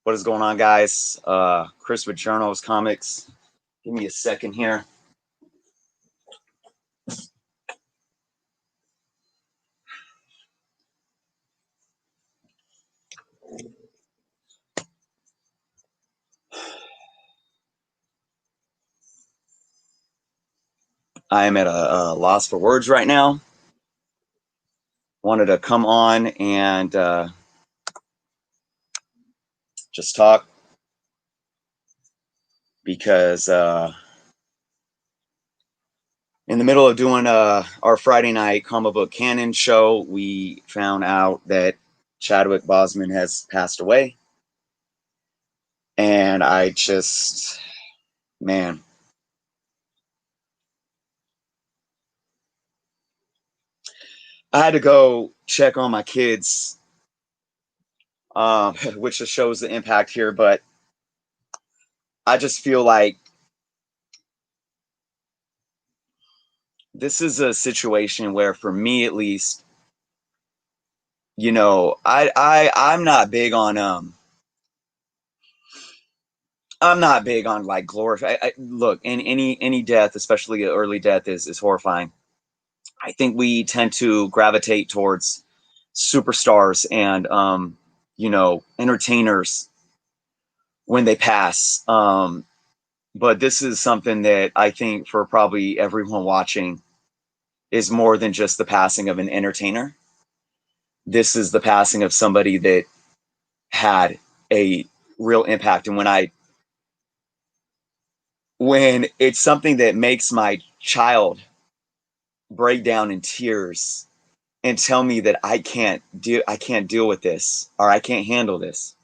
What is going on, guys? Chris with Journals Comics. Give me a second here. I am at a loss for words right now. Wanted to come on and just talk because in the middle of doing our Friday night comic book canon show, we found out that Chadwick Boseman has passed away. And I just, man, I had to go check on my kids, which just shows the impact here. But I just feel like this is a situation where, for me at least, I'm not big on I'm not big on like glorify. Look, in any death, especially an early death, is horrifying. I think we tend to gravitate towards superstars and entertainers when they pass. But this is something that I think for probably everyone watching is more than just the passing of an entertainer. This is the passing of somebody that had a real impact. And when it's something that makes my child break down in tears and tell me that I can't deal with this, or I can't handle this.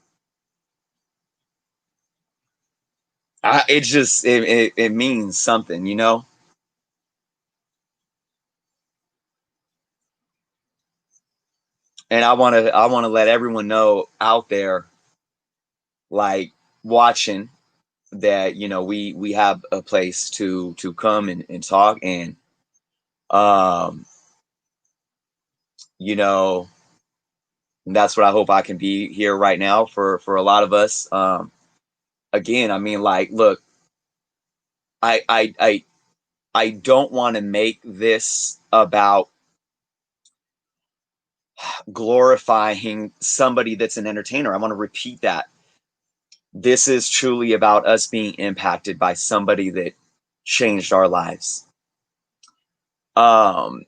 It means something, you know. And I want to let everyone know out there, like, watching, that we have a place to come and talk. And um you know that's what I hope I can be here right now for a lot of us. Again, I mean, like, look, I I I I don't want to make this about glorifying somebody that's an entertainer. I want to repeat that. This is truly about us being impacted by somebody that changed our lives. Um,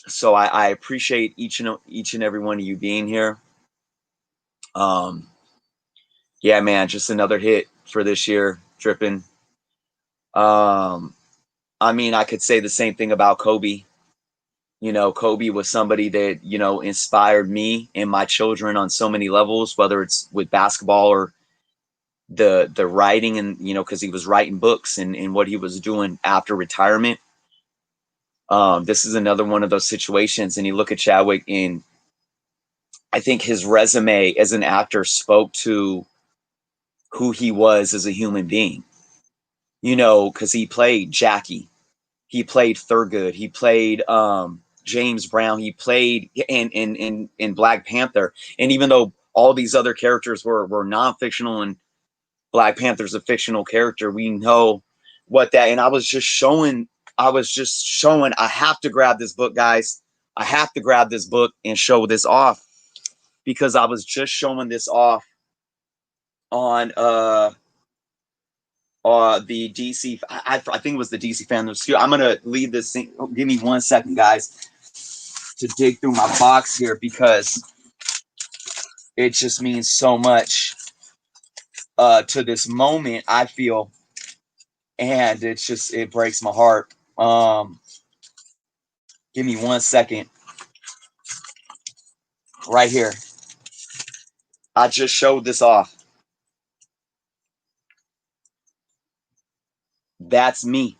so I appreciate each and every one of you being here. Um, yeah, man, just another hit for this year, dripping. Um, I mean, I could say the same thing about Kobe. Kobe was somebody that, inspired me and my children on so many levels, whether it's with basketball or the writing, and, because he was writing books, and what he was doing after retirement. This is another one of those situations. And you look at Chadwick, and I think his resume as an actor spoke to who he was as a human being, because he played Jackie. He played Thurgood. He played James Brown. He played in Black Panther. And even though all these other characters were non-fictional and Black Panther's a fictional character, we know what that. And I was just showing. I have to grab this book, guys. I have to grab this book and show this off, because I was just showing this off on the DC. I think it was the DC fandom. I'm gonna leave this thing. Give me 1 second, guys, to dig through my box here, because it just means so much to this moment, I feel. And it breaks my heart. Give me 1 second. Right here. I just showed this off. That's me.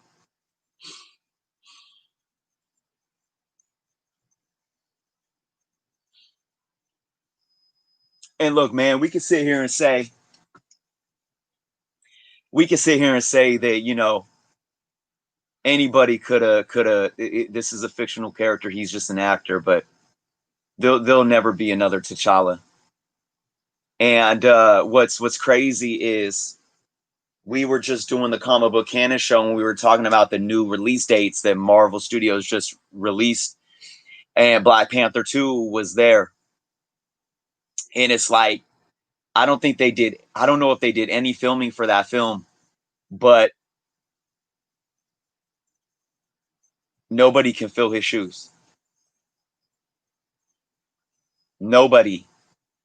And look, man, we can sit here and say that, anybody could have. This is a fictional character. He's just an actor, but there'll never be another T'Challa. And what's crazy is we were just doing the comic book canon show and we were talking about the new release dates that Marvel Studios just released, and Black Panther 2 was there. And it's like, I don't think they did, I don't know if they did any filming for that film, but nobody can fill his shoes. Nobody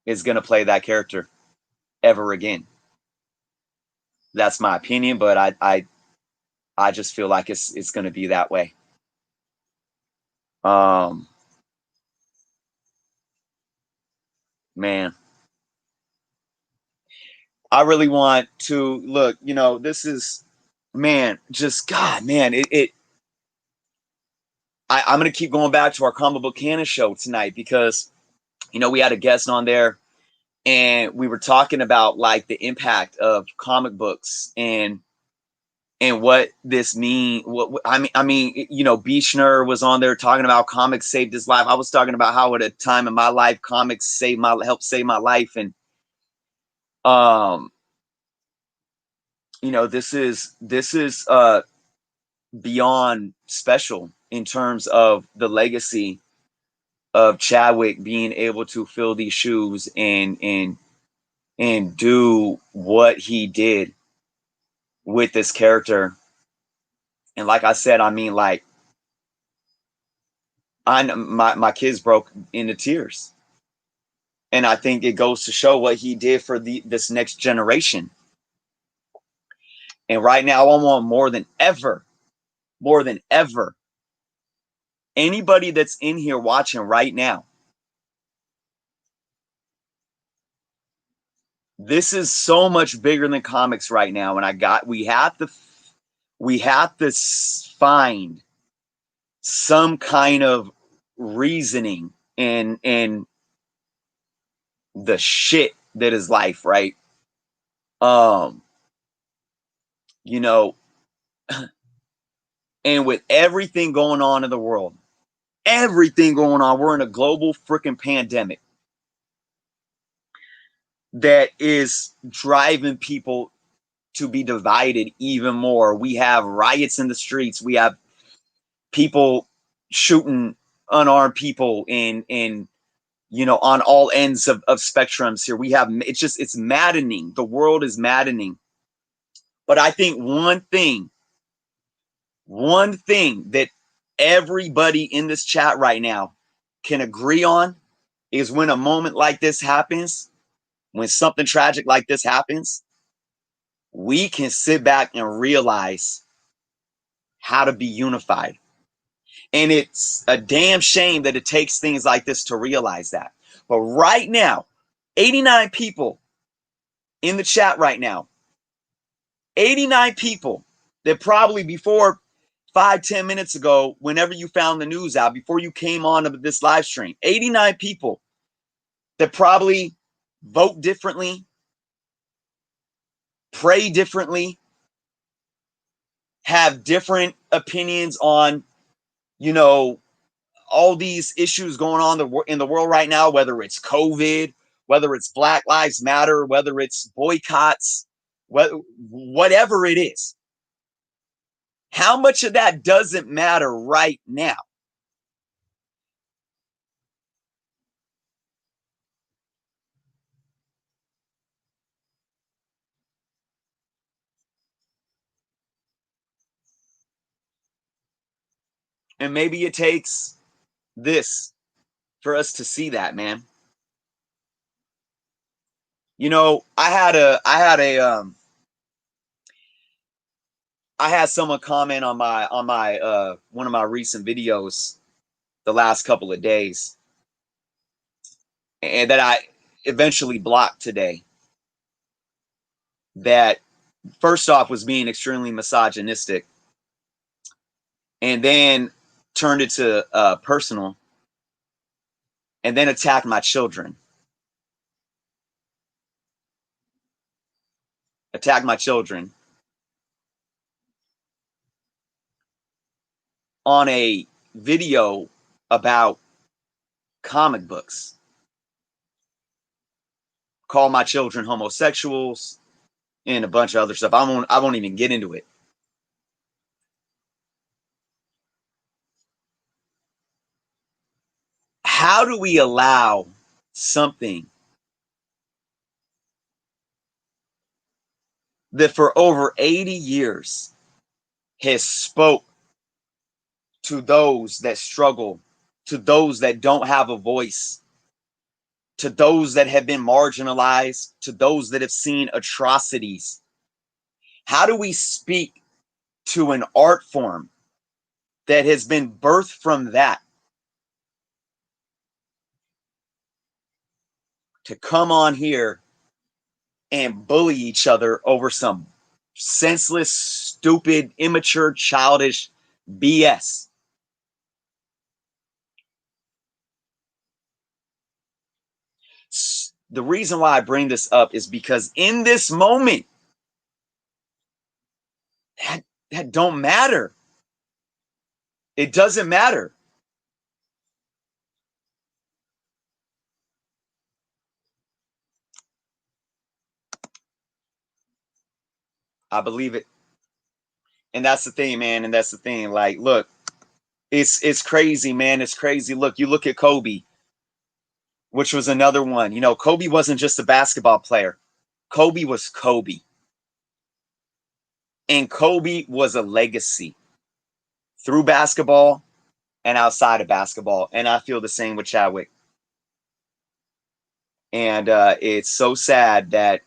is going to play that character ever again. That's my opinion, but I just feel like it's going to be that way. Um, man, I really want to look. This is, man, just God, man. I'm going to keep going back to our comic book canon show tonight because we had a guest on there and we were talking about like the impact of comic books and what this mean. What I mean, Beechner was on there talking about comics saved his life. I was talking about how at a time in my life comics helped save my life, and um, this is beyond special in terms of the legacy of Chadwick being able to fill these shoes and do what he did with this character. And like I said, I mean, like my kids broke into tears, and I think it goes to show what he did for this next generation. And right now, I want more than ever, anybody that's in here watching right now. This is so much bigger than comics right now, and we have to find some kind of reasoning in the shit that is life, right? Um, you know, and with everything going on in the world, everything going on, we're in a global freaking pandemic that is driving people to be divided even more. We have riots in the streets. We have people shooting unarmed people in on all ends of spectrums here. We have, it's maddening. The world is maddening. But I think one thing that everybody in this chat right now can agree on is when a moment like this happens, when something tragic like this happens, we can sit back and realize how to be unified. And it's a damn shame that it takes things like this to realize that. But right now, 89 people in the chat right now, 89 people that probably before 5-10 minutes ago, whenever you found the news out, before you came on to this live stream, 89 people that probably vote differently, pray differently, have different opinions on, all these issues going on in the world right now, whether it's COVID, whether it's Black Lives Matter, whether it's boycotts, whatever it is. How much of that doesn't matter right now? And maybe it takes this for us to see that, man. I had someone comment on my one of my recent videos the last couple of days, and that I eventually blocked today, that first off was being extremely misogynistic, and then turned it to personal, and then attacked my children. Attacked my children on a video about comic books. call my children homosexuals, and a bunch of other stuff. I won't even get into it. How do we allow something that for over 80 years has spoke to those that struggle, to those that don't have a voice, to those that have been marginalized, to those that have seen atrocities? How do we speak to an art form that has been birthed from that to come on here and bully each other over some senseless, stupid, immature, childish BS? The reason why I bring this up is because in this moment, that don't matter. It doesn't matter. I believe it. And that's the thing, man. And that's the thing. Like, look, it's crazy, man. It's crazy. Look, you look at Kobe, which was another one. You know, Kobe wasn't just a basketball player. Kobe was Kobe. And Kobe was a legacy through basketball and outside of basketball. And I feel the same with Chadwick. And it's so sad that,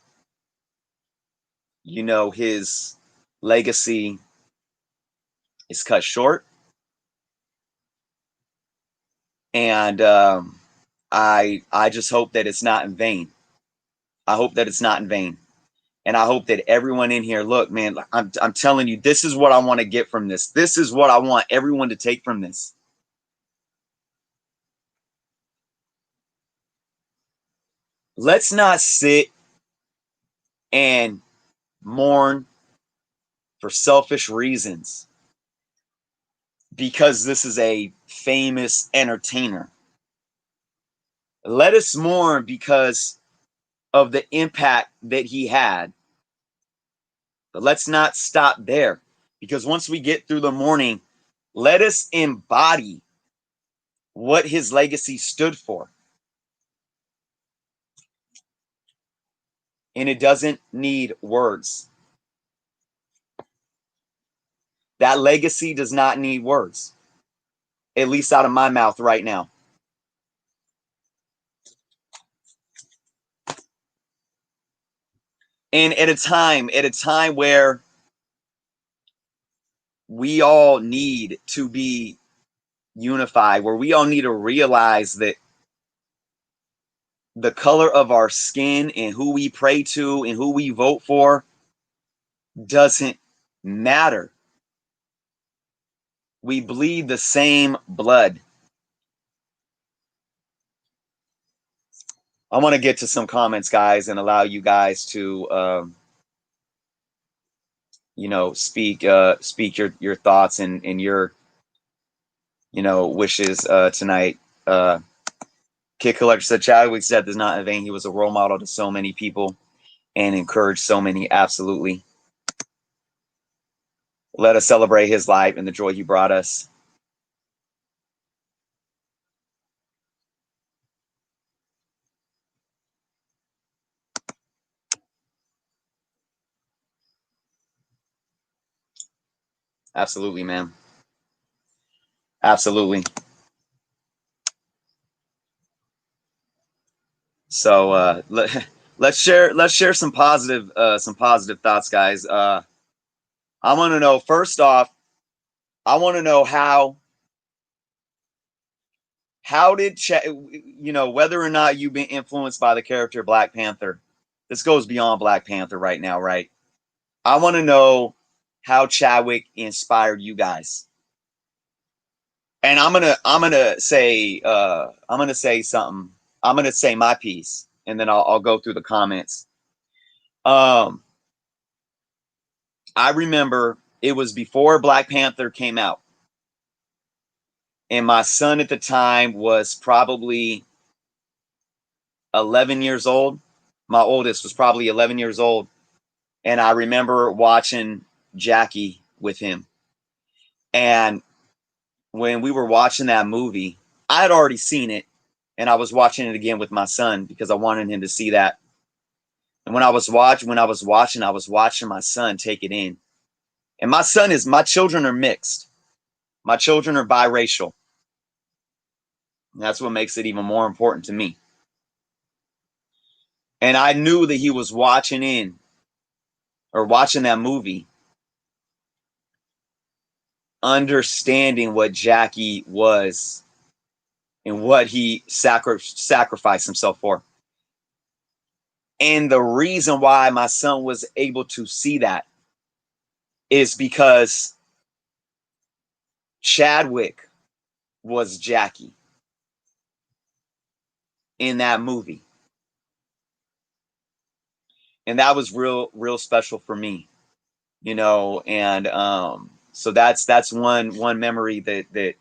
you know, his legacy is cut short. And I just hope that it's not in vain. I hope that it's not in vain. And I hope that everyone in here, look, man, I'm telling you, this is what I want to get from this. This is what I want everyone to take from this. Let's not sit and mourn for selfish reasons because this is a famous entertainer. Let us mourn because of the impact that he had. But let's not stop there, because once we get through the mourning, let us embody what his legacy stood for. And it doesn't need words. That legacy does not need words, at least out of my mouth right now. And at a time where we all need to be unified, where we all need to realize that the color of our skin and who we pray to and who we vote for doesn't matter. We bleed the same blood. I want to get to some comments, guys, and allow you guys to, you know, speak your thoughts and your, you know, wishes tonight. Kid Collector said Chadwick's death is not in vain. He was a role model to so many people and encouraged so many. Absolutely. Let us celebrate his life and the joy he brought us. Absolutely, man. Absolutely. So let's share some positive thoughts, guys. I want to know, first off, I want to know how did you know, whether or not you've been influenced by the character Black Panther. This goes beyond Black Panther right now, right? I want to know how Chadwick inspired you guys. And I'm gonna say something. I'm gonna say my piece, and then I'll go through the comments. Um, I remember it was before Black Panther came out, and my son at the time was probably 11 years old. My oldest was probably 11 years old. And I remember watching Jackie with him. And when we were watching that movie, I had already seen it. And I was watching it again with my son because I wanted him to see that. And when I was watching my son take it in. And my children are mixed. My children are biracial. And that's what makes it even more important to me. And I knew that he was watching that movie, understanding what Jackie was and what he sacrificed himself for. And the reason why my son was able to see that is because Chadwick was Jackie in that movie. And that was real special for me, and so that's one memory that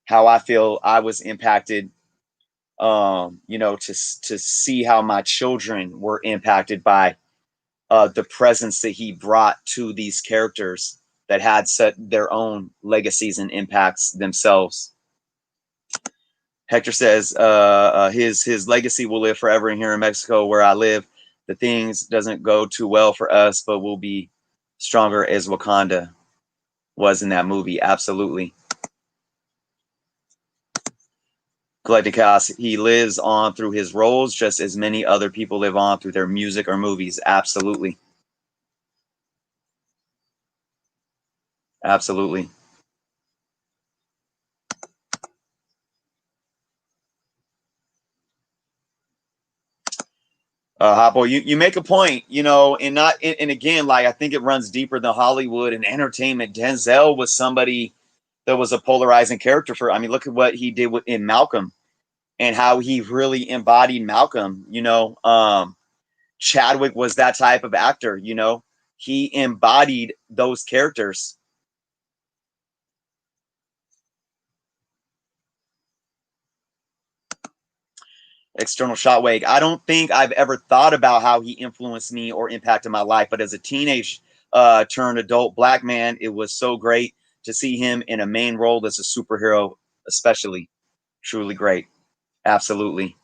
how I feel I was impacted, to see how my children were impacted by the presence that he brought to these characters that had set their own legacies and impacts themselves. Hector says his legacy will live forever in here in Mexico where I live. The things doesn't go too well for us, but we'll be stronger as Wakanda was in that movie. Absolutely. Collecting Chaos, he lives on through his roles just as many other people live on through their music or movies. Absolutely. Absolutely. Hot boy, you make a point, and again, like I think it runs deeper than Hollywood and entertainment. Denzel was somebody that was a polarizing character for. I mean, look at what he did in Malcolm and how he really embodied Malcolm. Chadwick was that type of actor. He embodied those characters. External shot wake. I don't think I've ever thought about how he influenced me or impacted my life, but as a teenage turned adult black man, it was so great to see him in a main role as a superhero, especially. Truly great. Absolutely.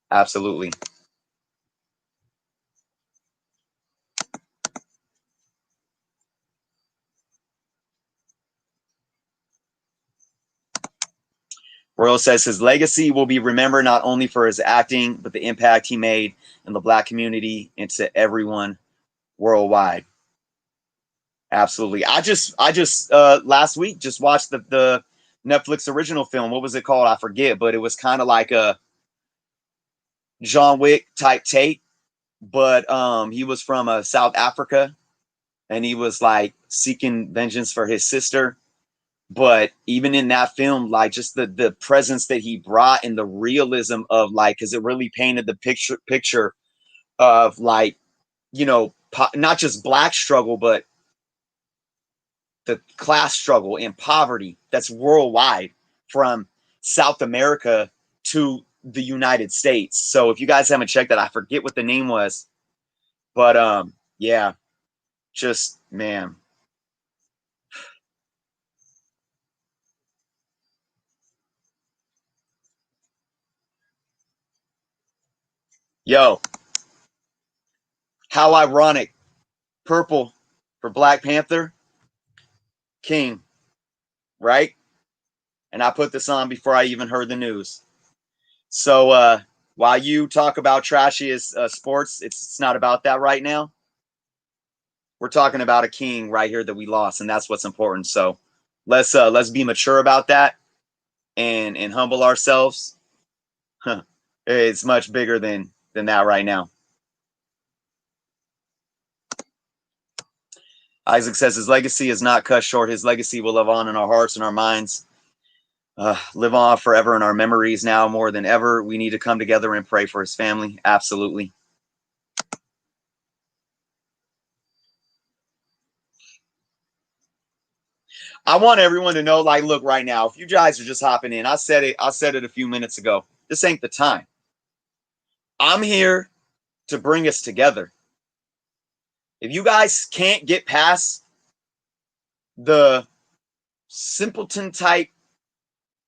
Absolutely. Royal says his legacy will be remembered not only for his acting, but the impact he made in the black community and to everyone worldwide. Absolutely. I just last week just watched the Netflix original film. What was it called? I forget, but it was kind of like a John Wick type take, but he was from South Africa and he was like seeking vengeance for his sister. But even in that film, like just the presence that he brought and the realism of like, because it really painted the picture of like, not just black struggle, but the class struggle and poverty that's worldwide from South America to the United States. So if you guys haven't checked that, I forget what the name was, but yeah, just man. Yo, how ironic. Purple for Black Panther, King, right? And I put this on before I even heard the news. So while you talk about trashy as sports, it's not about that right now. We're talking about a king right here that we lost, and that's what's important. So let's be mature about that and humble ourselves. Huh. It's much bigger than that right now. Isaac says his legacy is not cut short. His legacy will live on in our hearts and our minds. Live on forever in our memories now more than ever. We need to come together and pray for his family. Absolutely. I want everyone to know, like, look, right now, if you guys are just hopping in, I said it a few minutes ago. This ain't the time. I'm here to bring us together. If you guys can't get past the simpleton type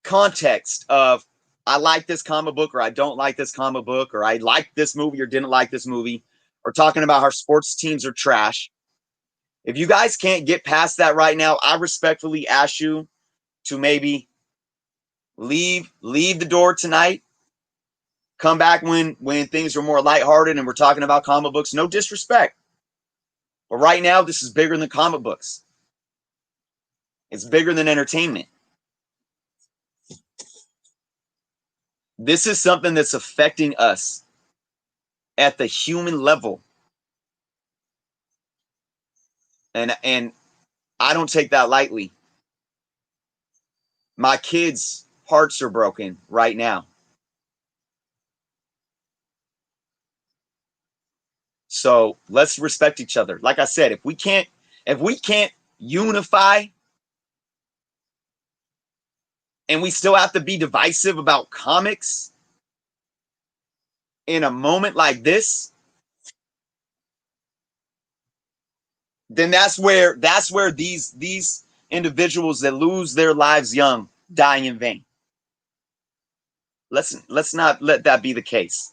context of I like this comic book or I don't like this comic book, or I like this movie or didn't like this movie, or talking about how sports teams are trash. If you guys can't get past that right now, I respectfully ask you to maybe leave the door tonight. Come back when things are more lighthearted and we're talking about comic books. No disrespect. But right now, this is bigger than comic books. It's bigger than entertainment. This is something that's affecting us at the human level. And I don't take that lightly. My kids' hearts are broken right now. So let's respect each other. Like I said, if we can't unify and we still have to be divisive about comics in a moment like this, then that's where these individuals that lose their lives young die in vain. Let's not let that be the case.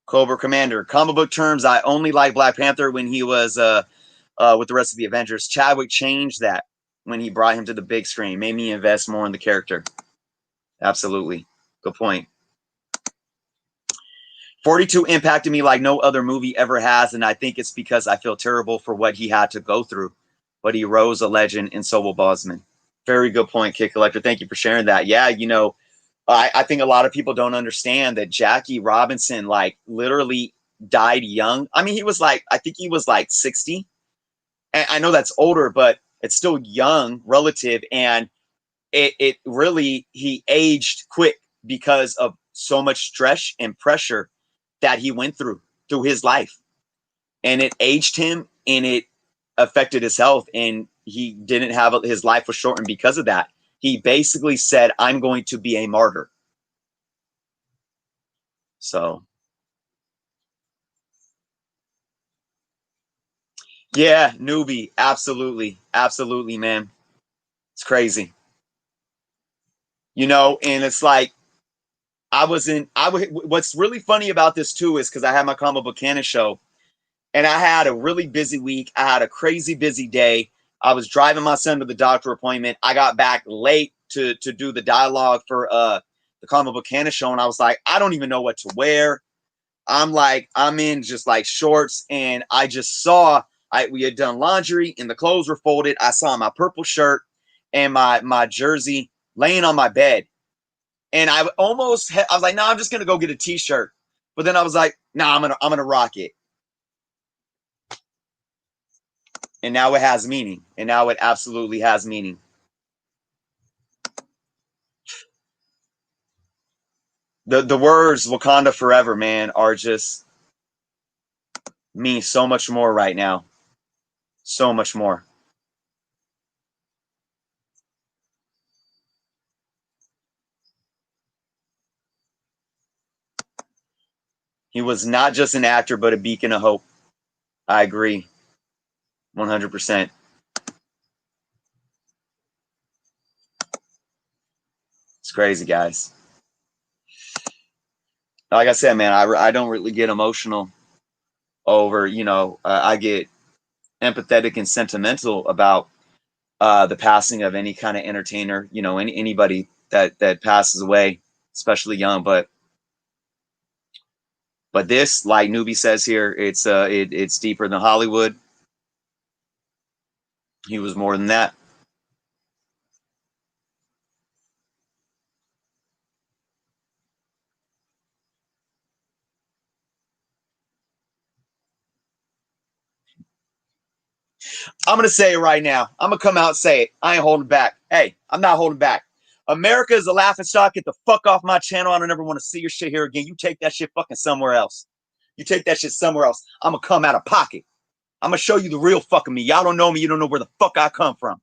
Cobra Commander, comic book terms, I only like Black Panther when he was with the rest of the Avengers. Chadwick changed that when he brought him to the big screen, made me invest more in the character. Absolutely. Good point. 42 impacted me like no other movie ever has, and I think it's because I feel terrible for what he had to go through. But he rose a legend, and so will Boseman. Very good point, Kid Collector. Thank you for sharing that. Yeah, you know, I think a lot of people don't understand that Jackie Robinson, like, literally died young. I mean, I think he was like 60. And I know that's older, but it's still young relative. And it really, he aged quick because of so much stress and pressure that he went through his life. And it aged him and it affected his health. And he didn't have, his life was shortened because of that. He basically said, I'm going to be a martyr. So, yeah, newbie. Absolutely. Absolutely, man. It's crazy. You know, and it's like, what's really funny about this too is because I had my comic book canon show and I had a really busy week. I had a crazy busy day. I was driving my son to the doctor appointment. I got back late to do the dialogue for the comic book canon show. And I was like, I don't even know what to wear. I'm in just like shorts. And I just saw, we had done laundry and the clothes were folded. I saw my purple shirt and my jersey laying on my bed. And I was like, no, I'm just going to go get a t-shirt. But then I was like, no, I'm going to rock it. And now it has meaning. And now it absolutely has meaning. The words Wakanda forever, man, are just mean so much more right now. So much more. He was not just an actor, but a beacon of hope. I agree. 100%. It's crazy, guys. Like I said, man, I don't really get emotional over, I get empathetic and sentimental about the passing of any kind of entertainer, anybody that passes away, especially young. But this, like Newbie says here, it's deeper than Hollywood. He was more than that. I'm going to say it right now. I'm going to come out and say it. I ain't holding back. Hey, I'm not holding back. America is a laughing stock. Get the fuck off my channel. I don't ever want to see your shit here again. You take that shit fucking somewhere else. You take that shit somewhere else. I'm going to come out of pocket. I'm going to show you the real fucking me. Y'all don't know me. You don't know where the fuck I come from.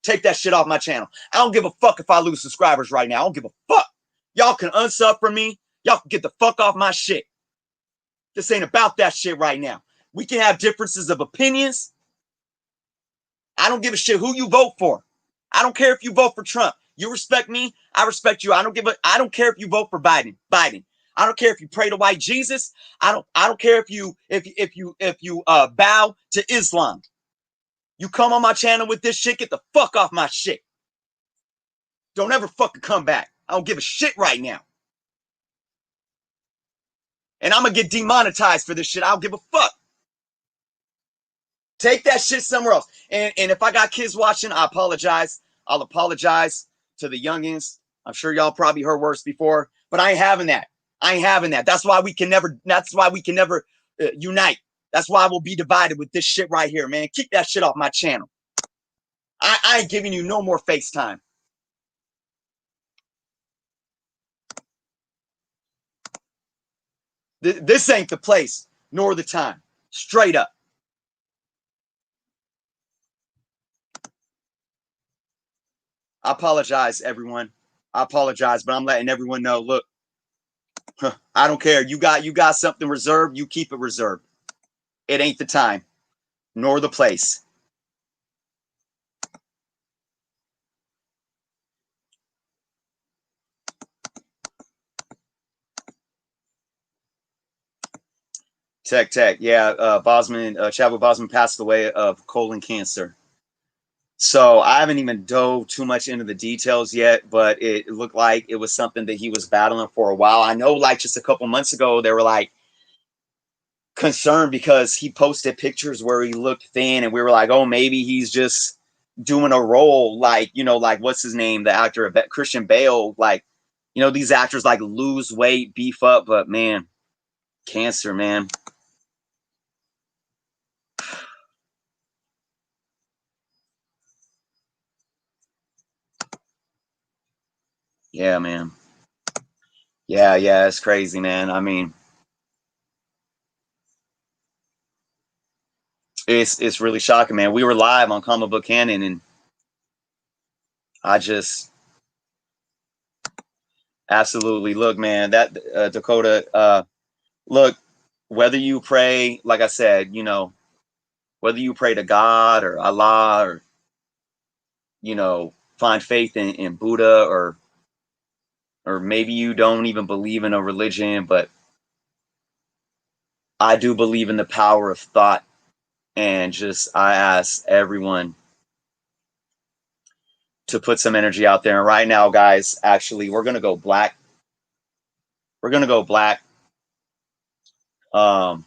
Take that shit off my channel. I don't give a fuck if I lose subscribers right now. I don't give a fuck. Y'all can unsub from me. Y'all can get the fuck off my shit. This ain't about that shit right now. We can have differences of opinions. I don't give a shit who you vote for. I don't care if you vote for Trump. You respect me, I respect you. I don't care if you vote for Biden. I don't care if you pray to white Jesus. I don't care if you bow to Islam. You come on my channel with this shit, get the fuck off my shit. Don't ever fucking come back. I don't give a shit right now. And I'm gonna get demonetized for this shit. I don't give a fuck. Take that shit somewhere else. And if I got kids watching, I apologize. I'll apologize to the youngins. I'm sure y'all probably heard worse before, but I ain't having that. I ain't having that. That's why we can never unite. That's why we'll be divided with this shit right here, man. Keep that shit off my channel. I ain't giving you no more FaceTime. This ain't the place nor the time. Straight up. I apologize, everyone. I apologize, but I'm letting everyone know, look, I don't care. You got something reserved, you keep it reserved. It ain't the time, nor the place. Tech. Yeah, Chadwick Boseman passed away of colon cancer. So I haven't even dove too much into the details yet, but it looked like it was something that he was battling for a while. I know, like, just a couple months ago, they were like concerned because he posted pictures where he looked thin, and we were like, oh, maybe he's just doing a role, like, like, what's his name, the actor Christian Bale, like, these actors like lose weight, beef up, but man, cancer, man. Yeah, man. Yeah, it's crazy, man. I mean, it's really shocking, man. We were live on Comic Book Canon, and I just absolutely look, man. That Dakota, look, whether you pray, like I said, whether you pray to God or Allah or find faith in Buddha, or maybe you don't even believe in a religion, but I do believe in the power of thought, and just I ask everyone to put some energy out there. And right now, guys, actually, we're gonna go black. We're gonna go black. Um,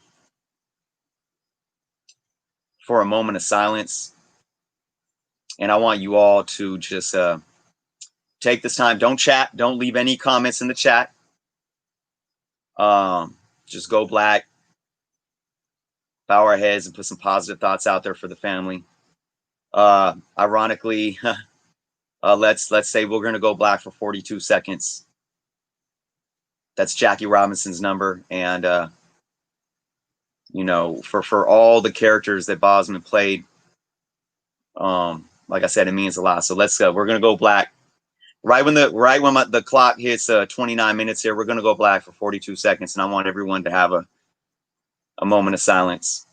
for a moment of silence, and I want you all to just take this time. Don't chat. Don't leave any comments in the chat. Just go black. Bow our heads and put some positive thoughts out there for the family. Ironically, let's say we're gonna go black for 42 seconds. That's Jackie Robinson's number, and for all the characters that Boseman played, like I said, it means a lot. So let's go. We're gonna go black right when the clock hits 29 minutes here. We're gonna go black for 42 seconds, and I want everyone to have a moment of silence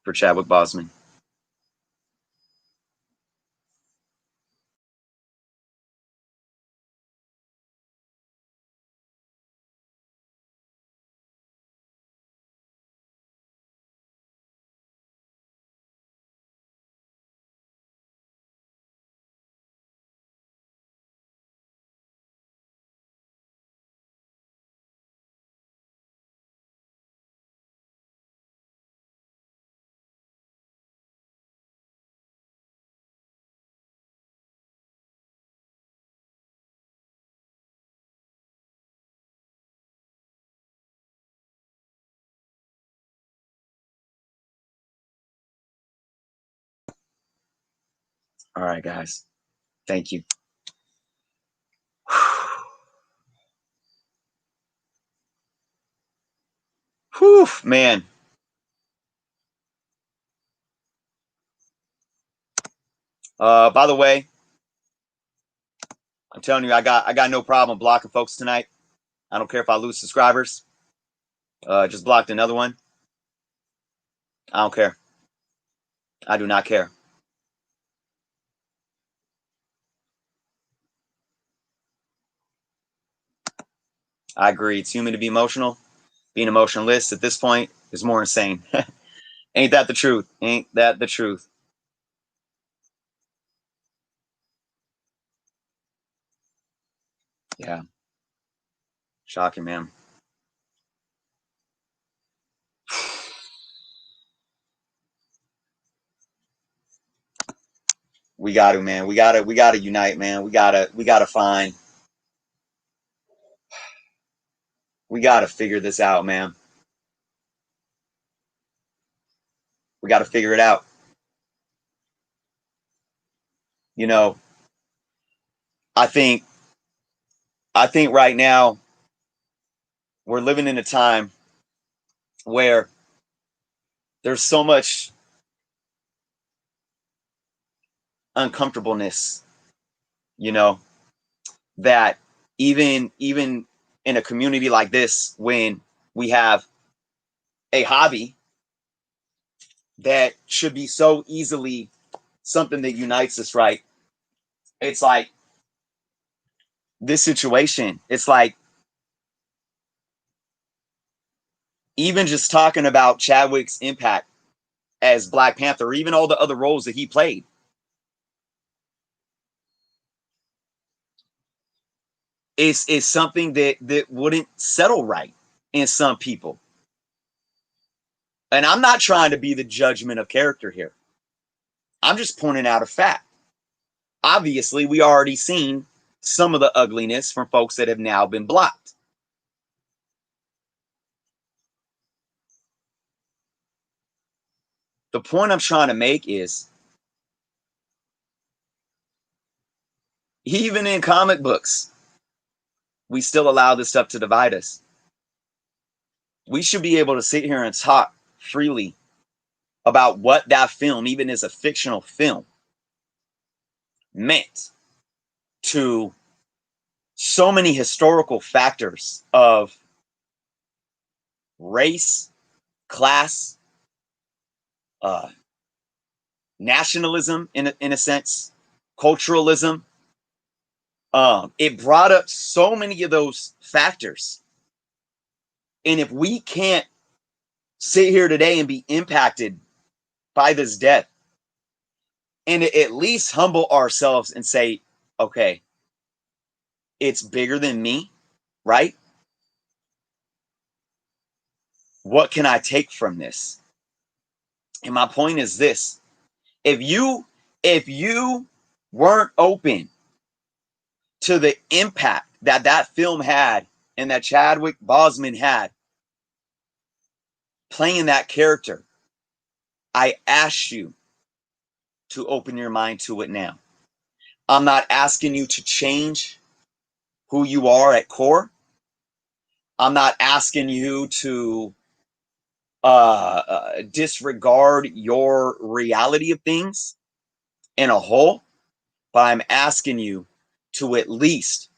for Chadwick Boseman. All right, guys. Thank you. Whew, man. By the way, I'm telling you, I got no problem blocking folks tonight. I don't care if I lose subscribers. Just blocked another one. I don't care. I do not care. I agree. It's human to be emotional. Being emotionless at this point is more insane. Ain't that the truth? Ain't that the truth? Yeah. Shocking, man. We got to, man. We gotta unite, man. We gotta find. We gotta figure this out, man. We gotta figure it out. You know, I think I think right now we're living in a time where there's so much uncomfortableness, you know, that even in a community like this, when we have a hobby that should be so easily something that unites us, right? It's like this situation. It's like even just talking about Chadwick's impact as Black Panther, or even all the other roles that he played, is something that wouldn't settle right in some people. And I'm not trying to be the judgment of character here. I'm just pointing out a fact. Obviously, we already seen some of the ugliness from folks that have now been blocked. The point I'm trying to make is even in comic books, we still allow this stuff to divide us. We should be able to sit here and talk freely about what that film, even as a fictional film, meant to so many historical factors of race, class, uh, nationalism, in a sense, culturalism. It brought up so many of those factors. And if we can't sit here today and be impacted by this death and at least humble ourselves and say, okay, it's bigger than me, right? What can I take from this? And my point is this: if you weren't open to the impact that that film had and that Chadwick Boseman had playing that character, I ask you to open your mind to it now. I'm not asking you to change who you are at core. I'm not asking you to disregard your reality of things in a whole, but I'm asking you to at least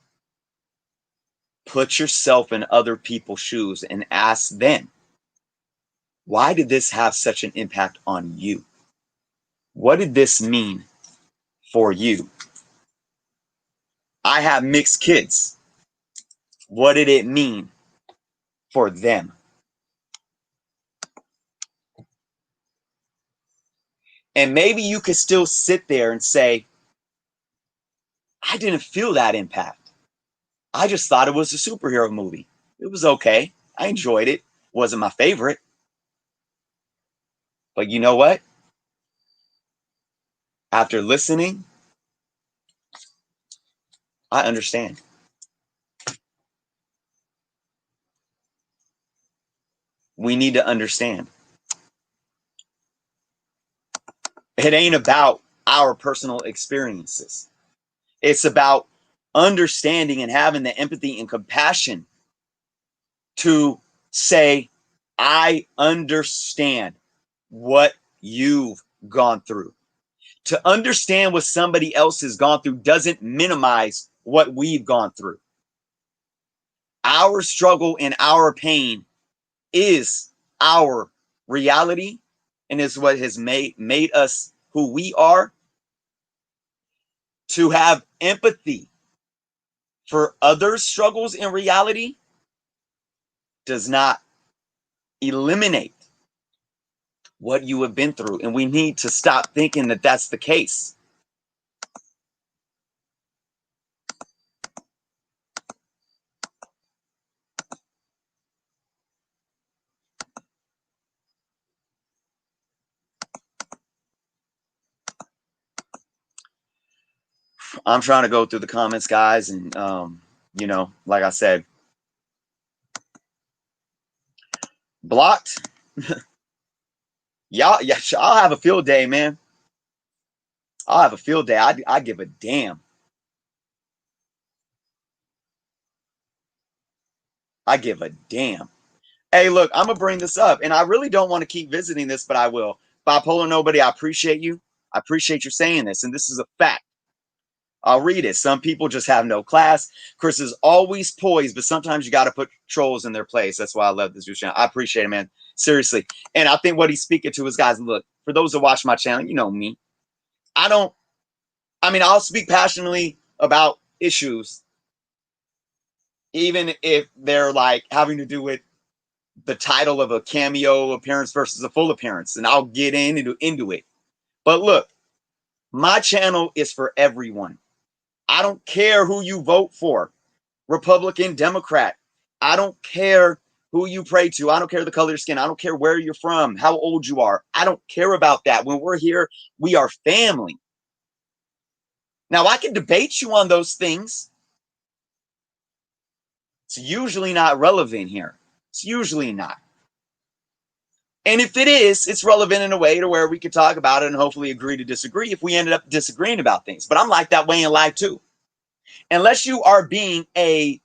put yourself in other people's shoes and ask them, why did this have such an impact on you? What did this mean for you? I have mixed kids. What did it mean for them? And maybe you could still sit there and say, I didn't feel that impact. I just thought it was a superhero movie. It was okay. I enjoyed it. Wasn't my favorite. But you know what? After listening, I understand. We need to understand. It ain't about our personal experiences. It's about understanding and having the empathy and compassion to say, I understand what you've gone through. To understand what somebody else has gone through doesn't minimize what we've gone through. Our struggle and our pain is our reality and is what has made us who we are. To have empathy for others' struggles in reality does not eliminate what you have been through. And we need to stop thinking that that's the case. I'm trying to go through the comments, guys, and you know, like I said, blocked. Y'all, yeah, I'll have a field day, man. I'll have a field day. I give a damn. I give a damn. Hey, look, I'm gonna bring this up, and I really don't want to keep visiting this, but I will. Bipolar Nobody, I appreciate you. I appreciate you saying this, and this is a fact. I'll read it. Some people just have no class. Chris is always poised, but sometimes you got to put trolls in their place. That's why I love this channel. I appreciate it, man. Seriously. And I think what he's speaking to is, guys, look, for those that watch my channel, you know me. I'll speak passionately about issues, even if they're like having to do with the title of a cameo appearance versus a full appearance. And I'll get into it. But look, my channel is for everyone. I don't care who you vote for, Republican, Democrat. I don't care who you pray to. I don't care the color of your skin. I don't care where you're from, how old you are. I don't care about that. When we're here, we are family. Now, I can debate you on those things. It's usually not relevant here. It's usually not. And if it is, it's relevant in a way to where we could talk about it and hopefully agree to disagree if we ended up disagreeing about things. But I'm like that way in life too. Unless you are being a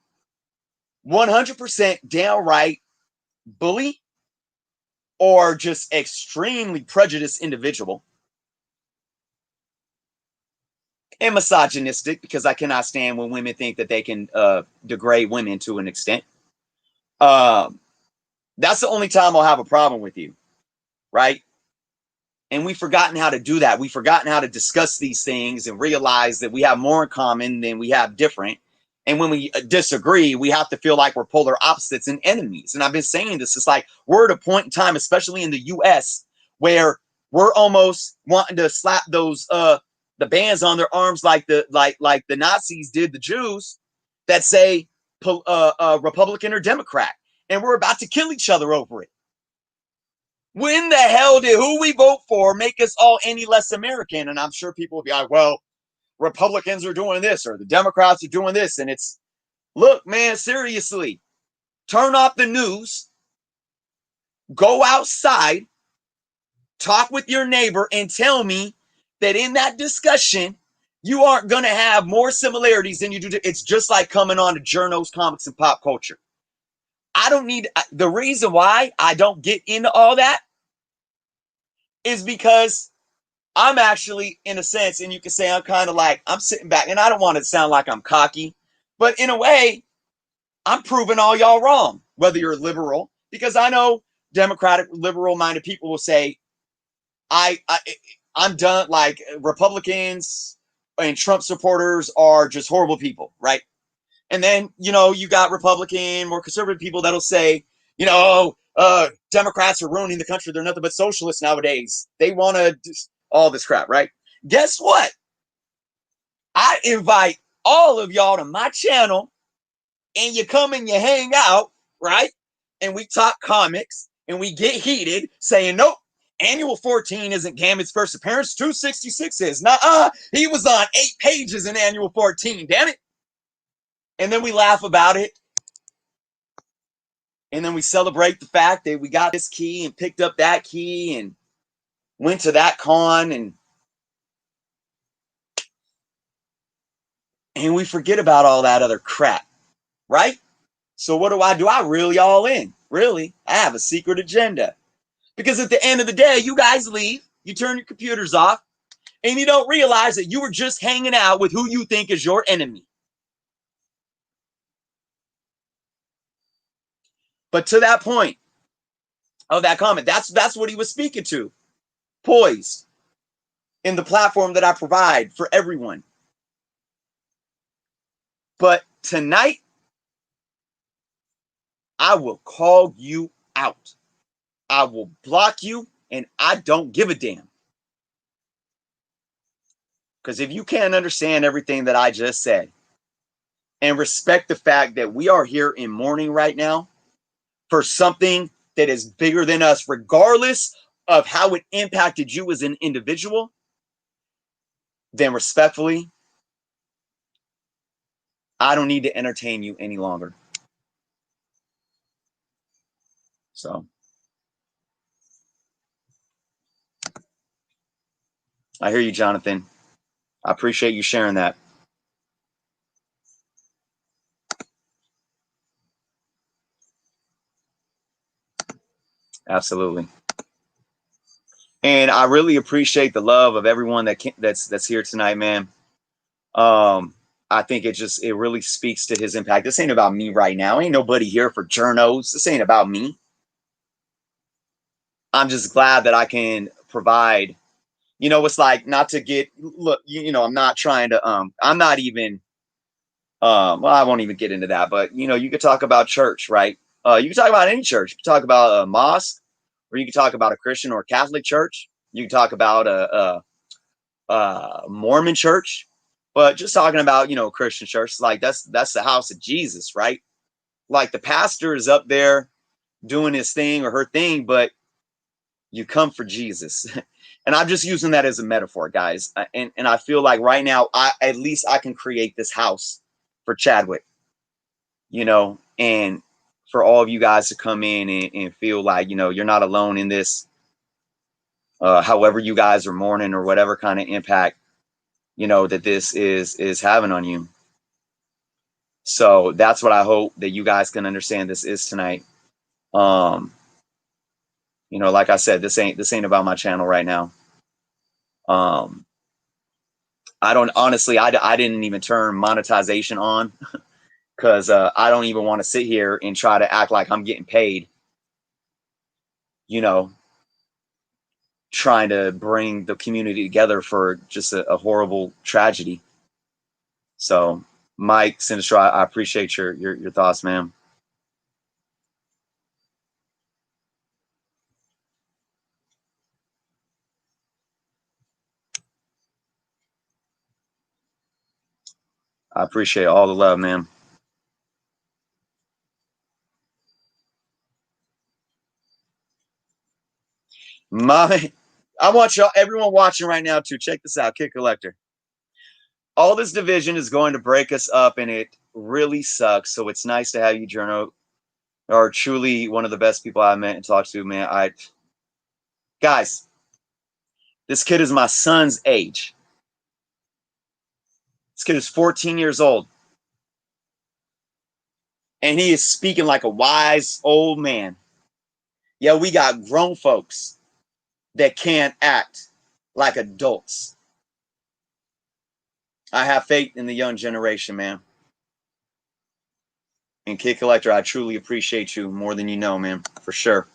100% downright bully or just extremely prejudiced individual and misogynistic, because I cannot stand when women think that they can degrade women to an extent. That's the only time I'll have a problem with you, right? And we've forgotten how to do that. We've forgotten how to discuss these things and realize that we have more in common than we have different. And when we disagree, we have to feel like we're polar opposites and enemies. And I've been saying this. It's like we're at a point in time, especially in the U.S., where we're almost wanting to slap those the bands on their arms like the Nazis did the Jews that say Republican or Democrat, and we're about to kill each other over it. When the hell did who we vote for make us all any less American? And I'm sure people will be like, well, Republicans are doing this or the Democrats are doing this. And it's, look, man, seriously, turn off the news, go outside, talk with your neighbor, and tell me that in that discussion, you aren't going to have more similarities than you do. It's just like coming on to journals, comics, and pop culture. I don't need, the reason why I don't get into all that is because I'm actually, in a sense, and you can say I'm kind of like, I'm sitting back, and I don't want to sound like I'm cocky, but in a way, I'm proving all y'all wrong, whether you're liberal, because I know Democratic, liberal-minded people will say, I'm done, like Republicans and Trump supporters are just horrible people, right? And then, you know, you got Republican, more conservative people that'll say, you know, Democrats are ruining the country. They're nothing but socialists nowadays. They want to all this crap, right? Guess what? I invite all of y'all to my channel and you come and you hang out, right? And we talk comics and we get heated saying, nope, Annual 14 isn't Gambit's first appearance. 266 is. Nuh-uh. He was on 8 pages in Annual 14, damn it. And then we laugh about it. And then we celebrate the fact that we got this key and picked up that key and went to that con, and we forget about all that other crap, right? So what do? I reel y'all in. Really? I have a secret agenda. Because at the end of the day, you guys leave, you turn your computers off, and you don't realize that you were just hanging out with who you think is your enemy. But to that point of that comment, that's what he was speaking to. Poised in the platform that I provide for everyone. But tonight, I will call you out. I will block you, and I don't give a damn. Because if you can't understand everything that I just said and respect the fact that we are here in mourning right now for something that is bigger than us, regardless of how it impacted you as an individual, then respectfully, I don't need to entertain you any longer. So I hear you, Jonathan. I appreciate you sharing that. Absolutely. And I really appreciate the love of everyone that's here tonight, man. I think it really speaks to his impact. This ain't about me right now. Ain't nobody here for journos. This ain't about me. I'm just glad that I can provide. It's like, not to get look. I'm not trying to. I'm not even. Well, I won't even get into that. But you could talk about church, right? You can talk about any church. You can talk about a mosque, or you can talk about a Christian or Catholic church. You can talk about a Mormon church, but just talking about Christian church, like that's the house of Jesus, right? Like the pastor is up there doing his thing or her thing, but you come for Jesus. And I'm just using that as a metaphor, guys. And I feel like right now, at least I can create this house for Chadwick, and for all of you guys to come in and feel like you're not alone in this. However you guys are mourning, or whatever kind of impact that this is having on you. So that's what I hope that you guys can understand this is tonight. Like I said, this ain't about my channel right now. I don't honestly, I didn't even turn monetization on because I don't even want to sit here and try to act like I'm getting paid, trying to bring the community together for just a horrible tragedy. So, Mike Sinistra, I appreciate your thoughts, man. I appreciate all the love, man. I want everyone watching right now to check this out, Kid Collector. All this division is going to break us up, and it really sucks. So it's nice to have you, Journo. Are truly one of the best people I met and talked to, man. Guys, this kid is my son's age. This kid is 14 years old, and he is speaking like a wise old man. Yeah, we got grown folks that can't act like adults. I have faith in the young generation, man. And Kid Collector, I truly appreciate you more than you know, man, for sure.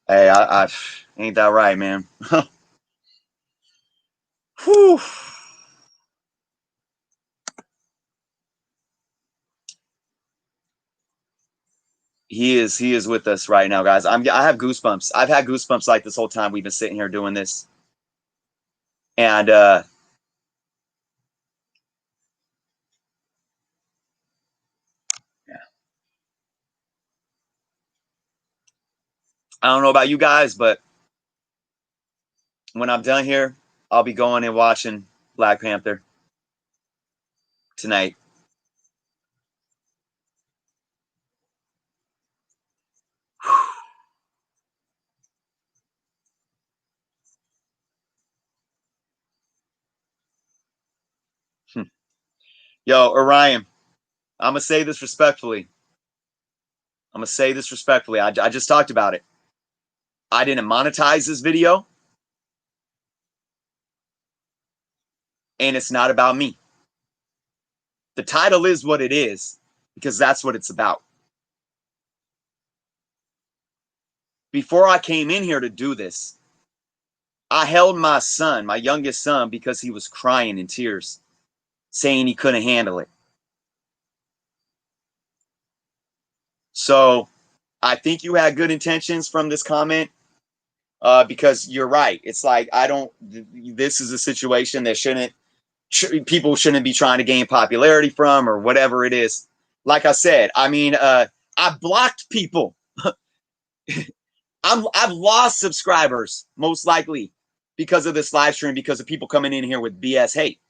Hey, I ain't that right, man. Whew. He is with us right now, guys. I have goosebumps. I've had goosebumps like this whole time we've been sitting here doing this. And yeah. I don't know about you guys, but when I'm done here, I'll be going and watching Black Panther tonight. Yo, Orion, I'm gonna say this respectfully. I just talked about it. I didn't monetize this video, and it's not about me. The title is what it is because that's what it's about. Before I came in here to do this, I held my son, my youngest son, because he was crying in tears, saying he couldn't handle it. So I think you had good intentions from this comment, because you're right. It's like, this is a situation that people shouldn't be trying to gain popularity from, or whatever it is. Like I said, I mean, I blocked people. I've lost subscribers, most likely, because of this live stream, because of people coming in here with BS hate.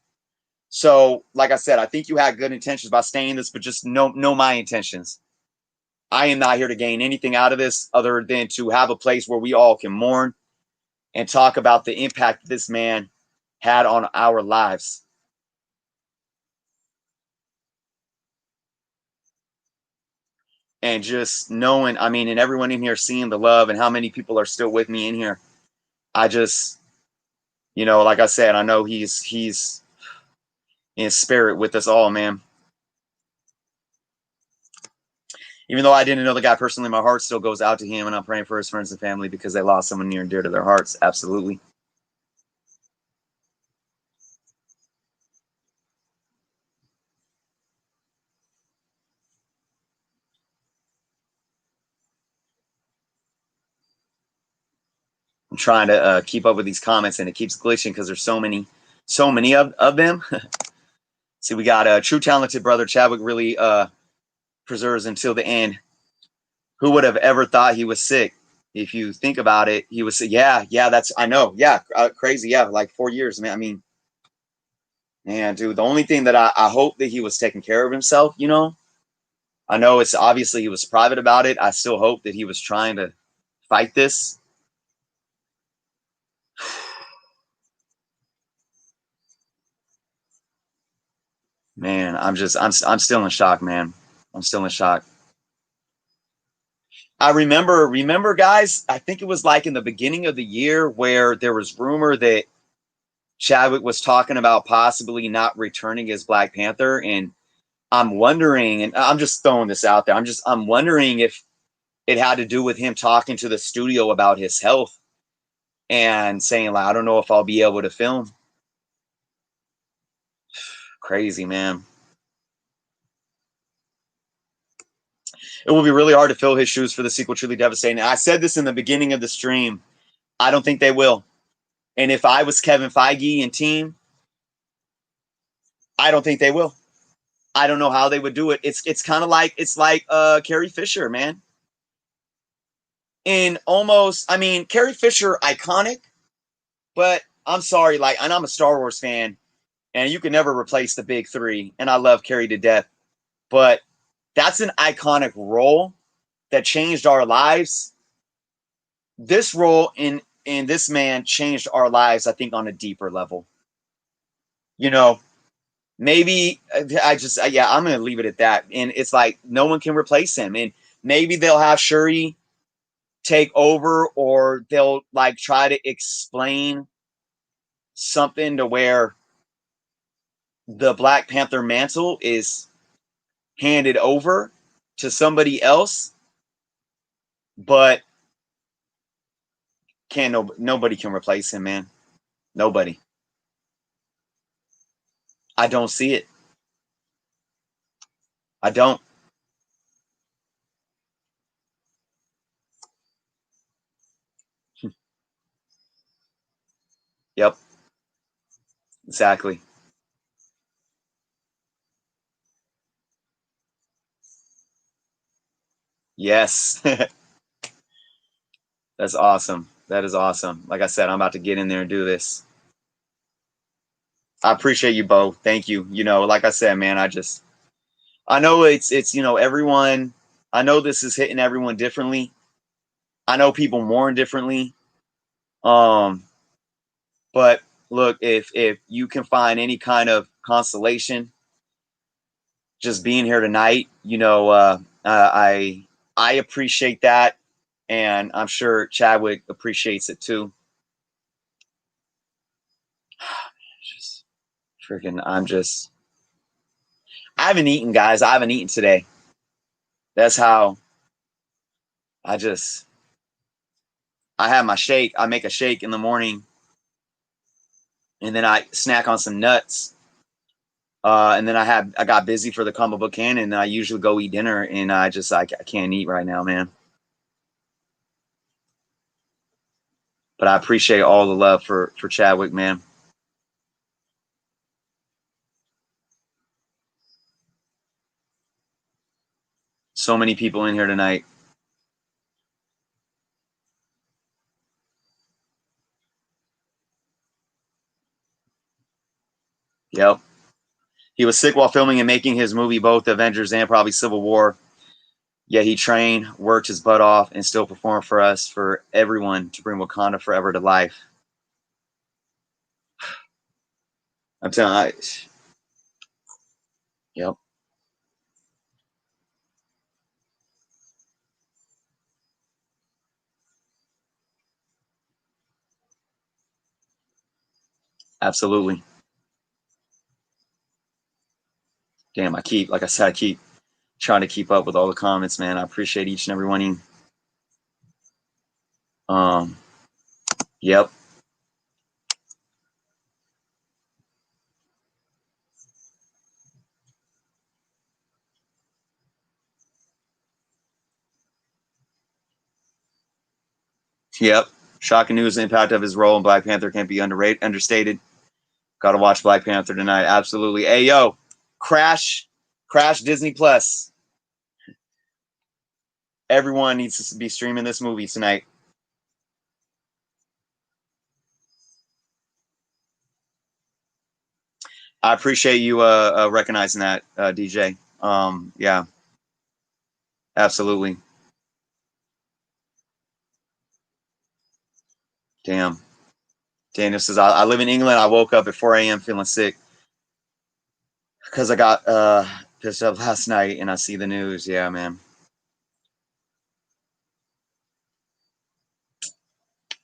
So, like I said, I think you had good intentions by saying this, but just know my intentions. I am not here to gain anything out of this other than to have a place where we all can mourn and talk about the impact this man had on our lives. And just knowing, I mean, and everyone in here seeing the love and how many people are still with me in here. I just, like I said, I know he's in spirit with us all, man. Even though I didn't know the guy personally, my heart still goes out to him, and I'm praying for his friends and family because they lost someone near and dear to their hearts. Absolutely. I'm trying to keep up with these comments, and it keeps glitching because there's so many of them. See, we got true talented brother Chadwick really preserves until the end. Who would have ever thought he was sick? If you think about it, he was, yeah, that's, I know. Yeah. Crazy. Yeah. Like 4 years, man. I mean, man, dude, the only thing that I hope that he was taking care of himself, I know it's obviously he was private about it. I still hope that he was trying to fight this. Man, I'm still in shock, man. I'm still in shock. I remember guys, I think it was like in the beginning of the year where there was rumor that Chadwick was talking about possibly not returning as Black Panther. And I'm wondering, and I'm just throwing this out there, I'm wondering if it had to do with him talking to the studio about his health and saying, like, I don't know if I'll be able to film. Crazy, man. It will be really hard to fill his shoes for the sequel. Truly devastating. I said this in the beginning of the stream. I don't think they will. And if I was Kevin Feige and team, I don't think they will. I don't know how they would do it. It's kind of like Carrie Fisher, man. In almost, I mean, Carrie Fisher, iconic, but I'm sorry, like, and I'm a Star Wars fan, and you can never replace the big three, and I love Carrie to death, but that's an iconic role that changed our lives. This role in this man changed our lives, I think, on a deeper level. Maybe I'm going to leave it at that. And it's like, no one can replace him. And maybe they'll have Shuri take over, or they'll like try to explain something to where the Black Panther mantle is handed over to somebody else, but nobody can replace him, man. Nobody. I don't see it. I don't. Yep. Exactly. Yes. That's awesome. That is awesome. Like I said, I'm about to get in there and do this. I appreciate you both. Thank you. Like I said, man, I know it's everyone, I know this is hitting everyone differently. I know people mourn differently. Um, but look, if you can find any kind of consolation just being here tonight, I appreciate that. and I'm sure Chadwick appreciates it too. Just freaking, I haven't eaten, guys. I haven't eaten today. That's how I just, I have my shake. I make a shake in the morning, and then I snack on some nuts. And then I got busy for the comic book canon, and I usually go eat dinner, and I can't eat right now, man. But I appreciate all the love for Chadwick, man. So many people in here tonight. Yep. He was sick while filming and making his movie, both Avengers and probably Civil War. Yet he trained, worked his butt off, and still performed for us, for everyone, to bring Wakanda forever to life. I'm telling you. Yep. Absolutely. Damn, like I said, I keep trying to keep up with all the comments, man. I appreciate each and every one of you. Um, yep. Yep. Shocking news: the impact of his role in Black Panther can't be understated. Got to watch Black Panther tonight. Absolutely. Hey, yo, crash Disney Plus. Everyone needs to be streaming this movie tonight. I appreciate you recognizing that, DJ. Yeah, absolutely. Damn. Daniel says, I live in England. I woke up at 4 a.m. feeling sick because I got pissed up last night, and I see the news. Yeah, man.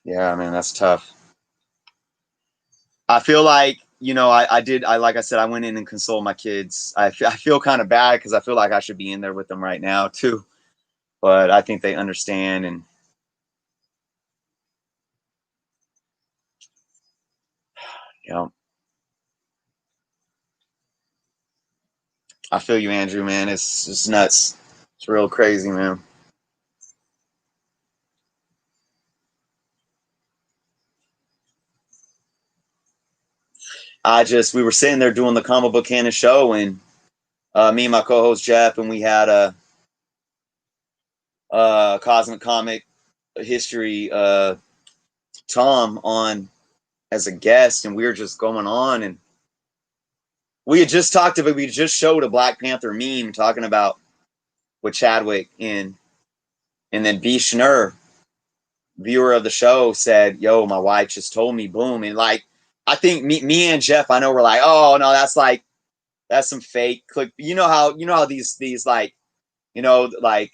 Yeah, man, that's tough. I feel like, like I said, I went in and consoled my kids. I feel kind of bad because I feel like I should be in there with them right now too, but I think they understand. And you know, I feel you, Andrew, man. It's just nuts. It's real crazy, man. We were sitting there doing the comic book canon show, and me and my co-host Jeff, and we had a cosmic comic history Tom on as a guest, and we were just going on, and we just showed a Black Panther meme talking about with Chadwick in, and then B Schnur, viewer of the show, said, "Yo, my wife just told me." Boom, and like I think me and Jeff, I know we're like, "Oh no, that's some fake click." You know how these like like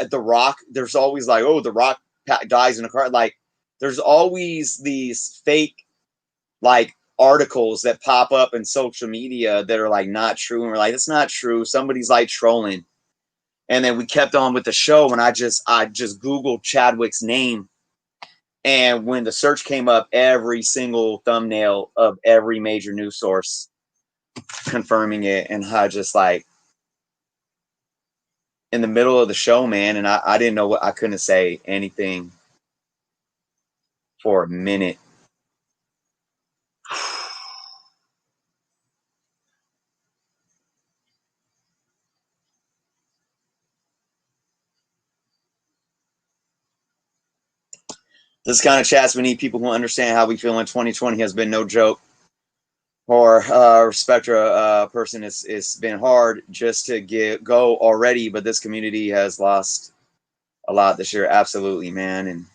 The Rock. There's always like, "Oh, The Rock dies in a car." Like there's always these fake like articles that pop up in social media that are like not true, and we're like, "It's not true." Somebody's like trolling. And then we kept on with the show, and I just Googled Chadwick's name, and when the search came up, every single thumbnail of every major news source confirming it, and I just like in the middle of the show, man, and I didn't know what, I couldn't say anything for a minute. This kind of chats, we need people who understand how we feel in 2020 has been no joke. Or respect a person. It's been hard just to go already, but this community has lost a lot this year. Absolutely, man. And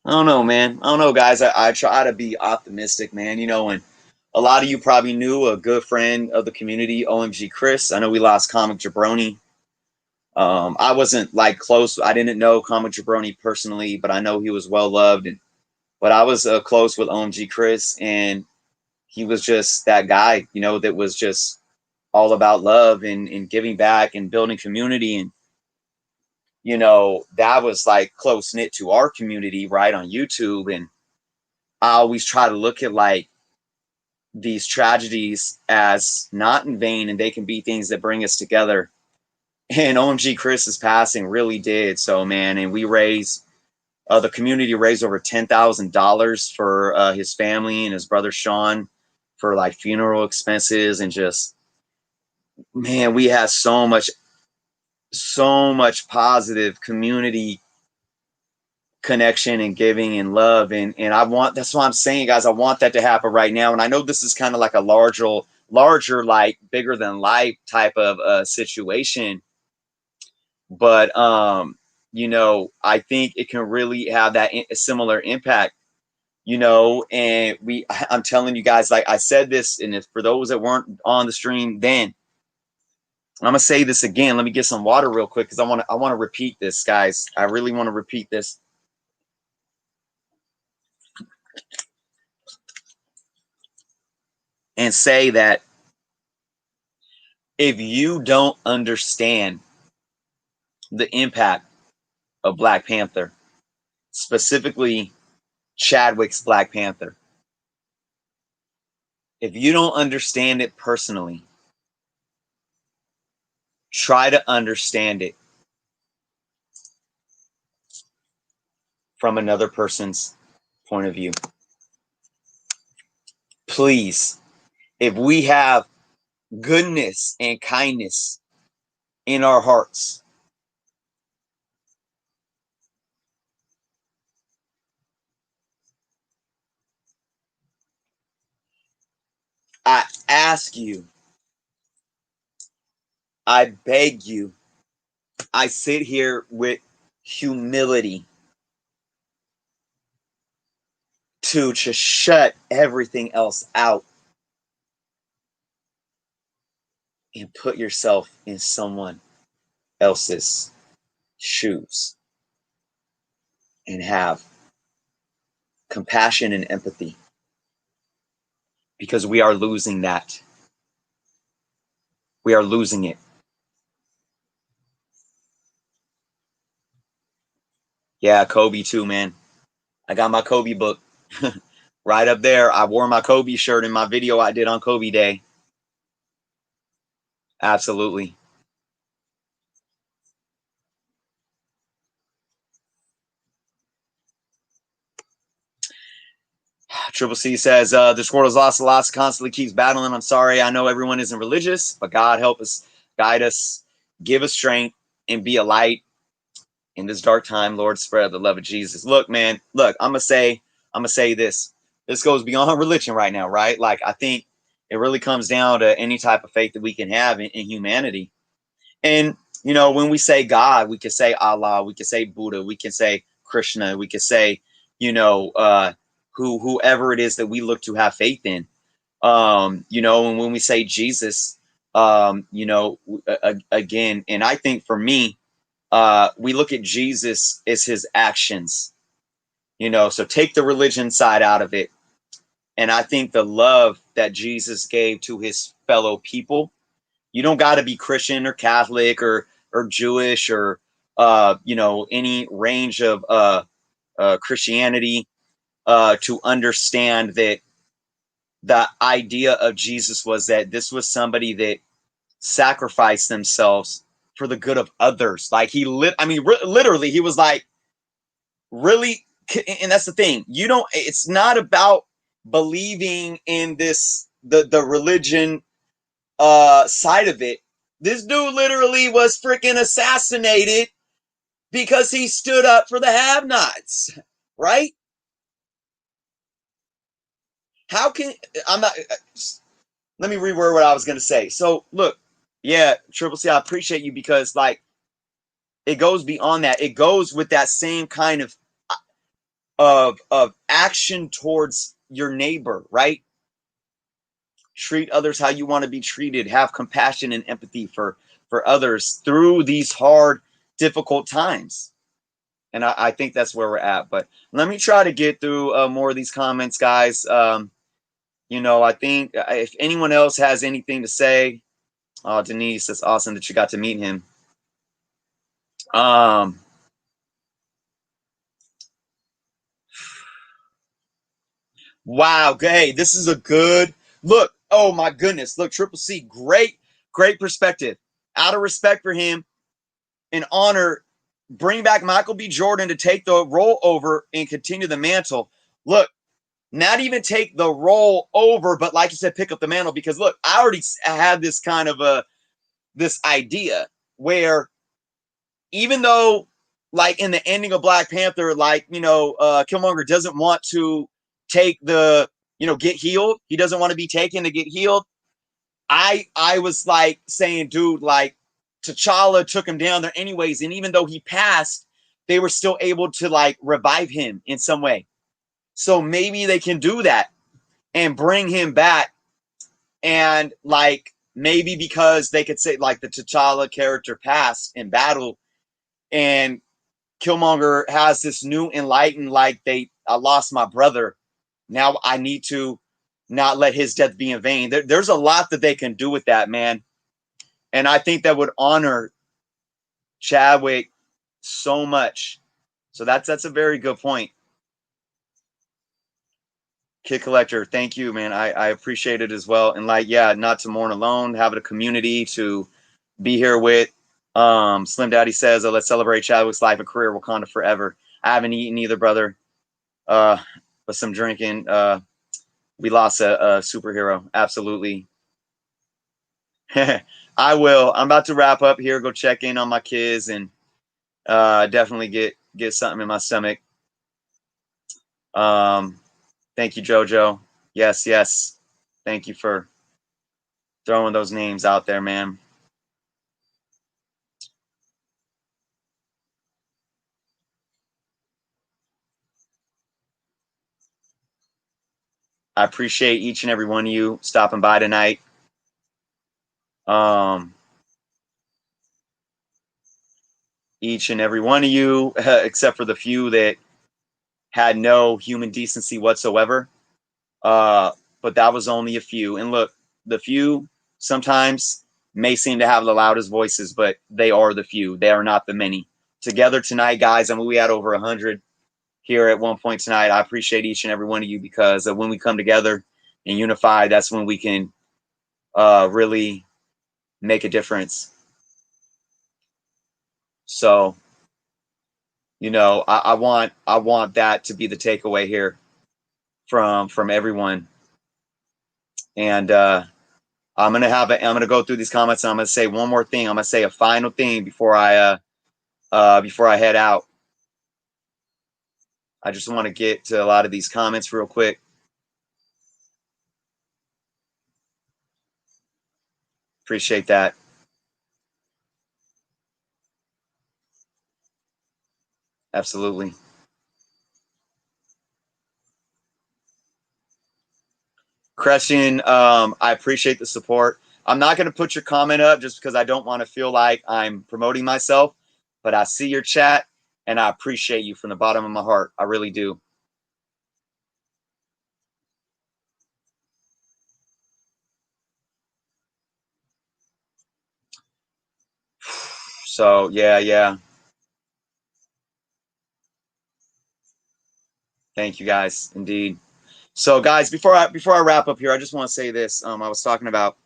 I don't know, man. I don't know, guys. I try to be optimistic, man. And A lot of you probably knew a good friend of the community, OMG Chris. I know we lost Comic Jabroni. I wasn't like close. I didn't know Comic Jabroni personally, but I know he was well loved. But I was close with OMG Chris, and he was just that guy, you know, that was just all about love and giving back and building community. And, you know, that was like close knit to our community, right, on YouTube. And I always try to look at like these tragedies as not in vain, and they can be things that bring us together. And OMG Chris's passing really did so, man. And we raised, the community raised over $10,000 for his family and his brother Sean for like funeral expenses. And just, man, we had so much positive community connection and giving and love. And I want, that's what I'm saying, guys, I want that to happen right now. And I know this is kind of like a larger, like bigger than life type of situation. But, you know, I think it can really have that similar impact, you know. And I'm telling you guys, like I said this, and if for those that weren't on the stream then, I'm gonna say this again. Let me get some water real quick because I want to repeat this, guys. I really want to repeat this. And say that if you don't understand the impact of Black Panther, specifically Chadwick's Black Panther, if you don't understand it personally, try to understand it from another person's point of view. Please, if we have goodness and kindness in our hearts, I ask you, I beg you, I sit here with humility to just shut everything else out and put yourself in someone else's shoes and have compassion and empathy, because we are losing that. We are losing it. Yeah, Kobe too, man. I got my Kobe book right up there. I wore my Kobe shirt in my video I did on Kobe Day. Absolutely. Triple C says, this world has lost a lot, constantly keeps battling. I'm sorry. I know everyone isn't religious, but God help us, guide us, give us strength, and be a light in this dark time. Lord, spread the love of Jesus. Look, man, look, I'm gonna say this. This goes beyond religion right now, right? Like, I think it really comes down to any type of faith that we can have in humanity. And, you know, when we say God, we could say Allah, we could say Buddha, we can say Krishna, we could say, you know, whoever it is that we look to have faith in. You know, and when we say Jesus, you know, again, and I think for me, we look at Jesus as his actions, you know, so take the religion side out of it. And I think the love that Jesus gave to his fellow people, you don't got to be Christian or Catholic or Jewish or, you know, any range of Christianity to understand that the idea of Jesus was that this was somebody that sacrificed themselves for the good of others. Like literally, he was like, really. And that's the thing. You don't, it's not about believing in this, the religion side of it. This dude literally was freaking assassinated because he stood up for the have-nots, right? How can, I'm not, let me reword what I was going to say. So look, yeah, Triple C, I appreciate you, because like it goes beyond that. It goes with that same kind of action towards your neighbor, right? Treat others how you want to be treated. Have compassion and empathy for others through these hard, difficult times. And I think that's where we're at. But let me try to get through more of these comments, guys. I think if anyone else has anything to say, oh, Denise, that's awesome that you got to meet him. Wow. Hey, this is a good look. Oh my goodness. Look, Triple C, great perspective. Out of respect for him and honor, bring back Michael B. Jordan to take the role over and continue the mantle. Look, not even take the role over, but like you said, pick up the mantle. Because look, I already had this kind of this idea where even though, like in the ending of Black Panther, like Killmonger doesn't want to take get healed. He doesn't want to be taken to get healed. I was like saying, dude, like T'Challa took him down there anyways, and even though he passed, they were still able to like revive him in some way. So maybe they can do that and bring him back, and like maybe because they could say like the T'Challa character passed in battle, and Killmonger has this new enlightened, like I lost my brother. Now I need to not let his death be in vain. There's a lot that they can do with that, man. And I think that would honor Chadwick so much. So that's a very good point. Kid Collector, thank you, man. I appreciate it as well. And like, yeah, not to mourn alone, having a community to be here with. Slim Daddy says, let's celebrate Chadwick's life and career, Wakanda forever. I haven't eaten either, brother. But some drinking. We lost a superhero. Absolutely. I will. I'm about to wrap up here. Go check in on my kids and definitely get something in my stomach. Thank you, JoJo. Yes. Thank you for throwing those names out there, man. I appreciate each and every one of you stopping by tonight. Each and every one of you, except for the few that had no human decency whatsoever. But that was only a few. And look, the few sometimes may seem to have the loudest voices, but they are the few. They are not the many. Together tonight, guys, I mean, we had over 100 here at one point tonight. I appreciate each and every one of you because when we come together and unify, that's when we can really make a difference. So, I want that to be the takeaway here from everyone. And I'm gonna go through these comments and I'm gonna say one more thing. I'm gonna say a final thing before I head out. I just want to get to a lot of these comments real quick. Appreciate that. Absolutely. Crescent, I appreciate the support. I'm not going to put your comment up just because I don't want to feel like I'm promoting myself, but I see your chat and I appreciate you from the bottom of my heart. I really do. So yeah. Thank you guys, indeed. So guys, before I wrap up here, I just want to say this. I was talking about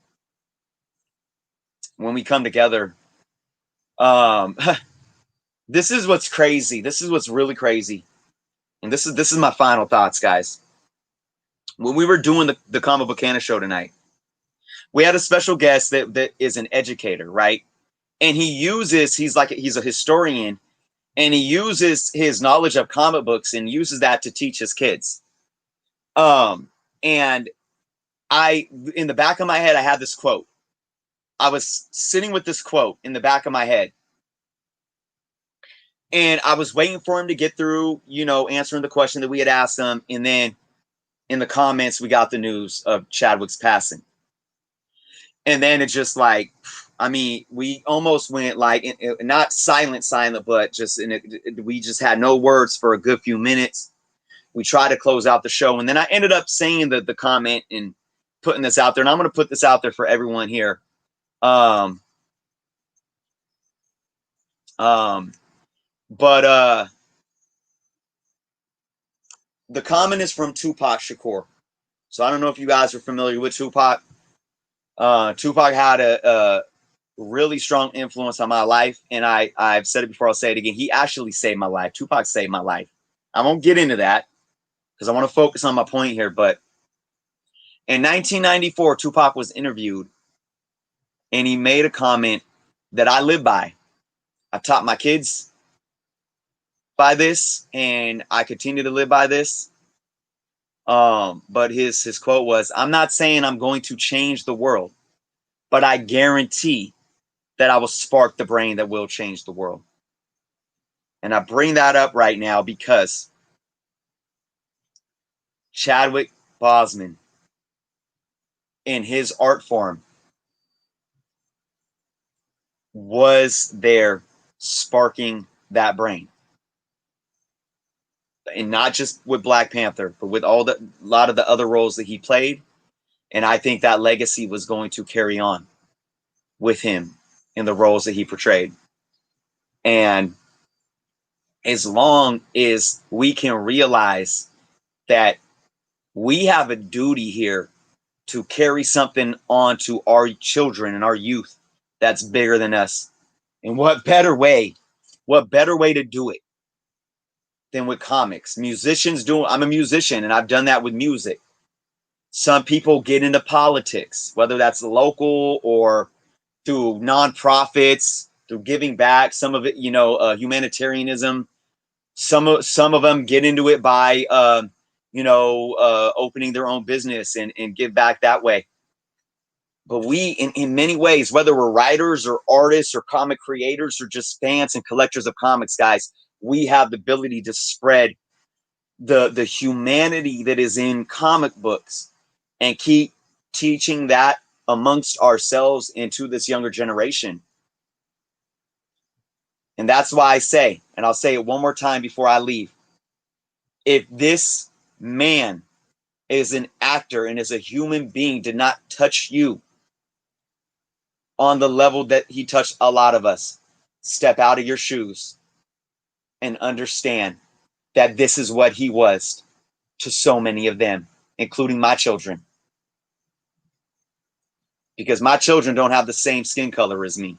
when we come together. This is what's crazy. This is what's really crazy. And this is my final thoughts, guys. When we were doing the Comic Book Canna show tonight, we had a special guest that is an educator, right? And he's a historian, and he uses his knowledge of comic books and uses that to teach his kids. And in the back of my head, I had this quote. I was sitting with this quote in the back of my head. And I was waiting for him to get through, answering the question that we had asked him. And then in the comments, we got the news of Chadwick's passing. And then it just like, I mean, we almost went like not silent, but just we just had no words for a good few minutes. We tried to close out the show, and then I ended up saying the comment and putting this out there, and I'm going to put this out there for everyone here. But the comment is from Tupac Shakur. So I don't know if you guys are familiar with Tupac. Tupac had a really strong influence on my life, and I've said it before, I'll say it again. He actually saved my life. Tupac saved my life. I won't get into that because I want to focus on my point here. But in 1994, Tupac was interviewed, and he made a comment that I live by. I've taught my kids by this, and I continue to live by this. But his quote was, "I'm not saying I'm going to change the world, but I guarantee that I will spark the brain that will change the world." And I bring that up right now because Chadwick Boseman, in his art form, was there sparking that brain. And not just with Black Panther, but with a lot of the other roles that he played. And I think that legacy was going to carry on with him in the roles that he portrayed. And as long as we can realize that we have a duty here to carry something on to our children and our youth that's bigger than us. And what better way to do it than with comics? I'm a musician, and I've done that with music. Some people get into politics, whether that's local or through nonprofits, through giving back. Some of it, humanitarianism. Some of them get into it by, opening their own business and give back that way. But we, in many ways, whether we're writers or artists or comic creators or just fans and collectors of comics, guys, we have the ability to spread the humanity that is in comic books and keep teaching that amongst ourselves and to this younger generation. And that's why I say, and I'll say it one more time before I leave, if this man is an actor and as a human being did not touch you on the level that he touched a lot of us, step out of your shoes and understand that this is what he was to so many of them, including my children. Because my children don't have the same skin color as me.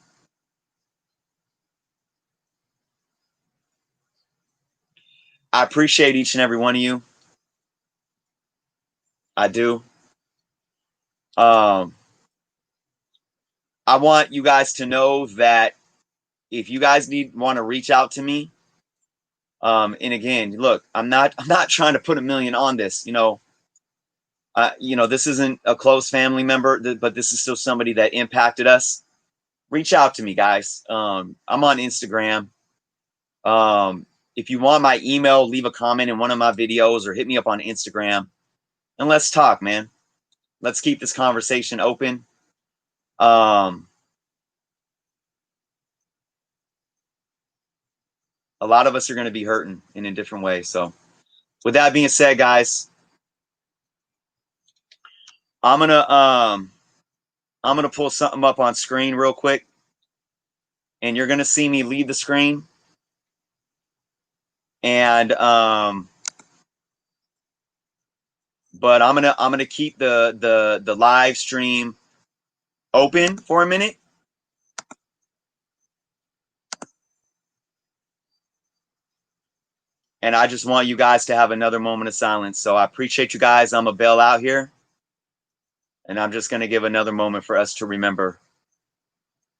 I appreciate each and every one of you. I do. I want you guys to know that if you guys want to reach out to me, and again, look, I'm not trying to put a million on this. This isn't a close family member, but this is still somebody that impacted us. Reach out to me, guys. I'm on Instagram. If you want my email, leave a comment in one of my videos or hit me up on Instagram and let's talk, man. Let's keep this conversation open. A lot of us are going to be hurting in a different way. So with that being said, guys, I'm going to pull something up on screen real quick, and you're going to see me leave the screen. And but I'm going to keep the live stream open for a minute. And I just want you guys to have another moment of silence. So I appreciate you guys. I'm going to bail out here. And I'm just going to give another moment for us to remember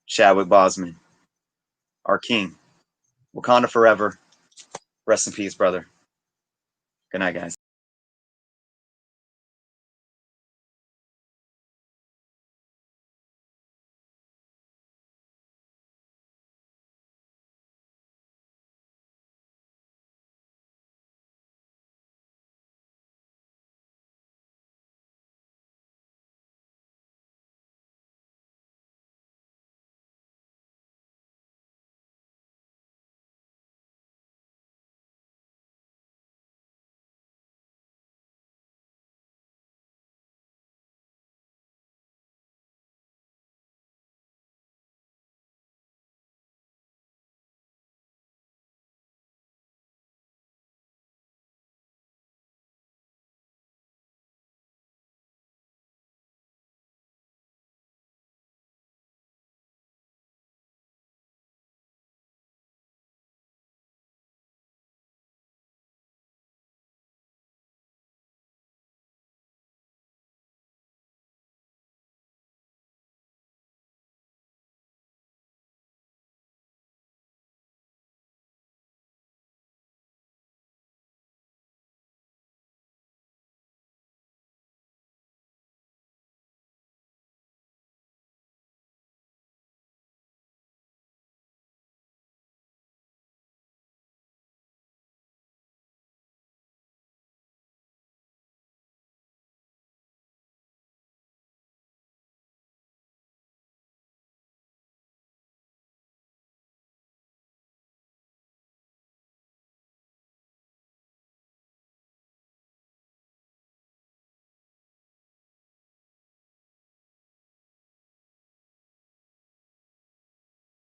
Chadwick Boseman, our king. Wakanda forever. Rest in peace, brother. Good night, guys.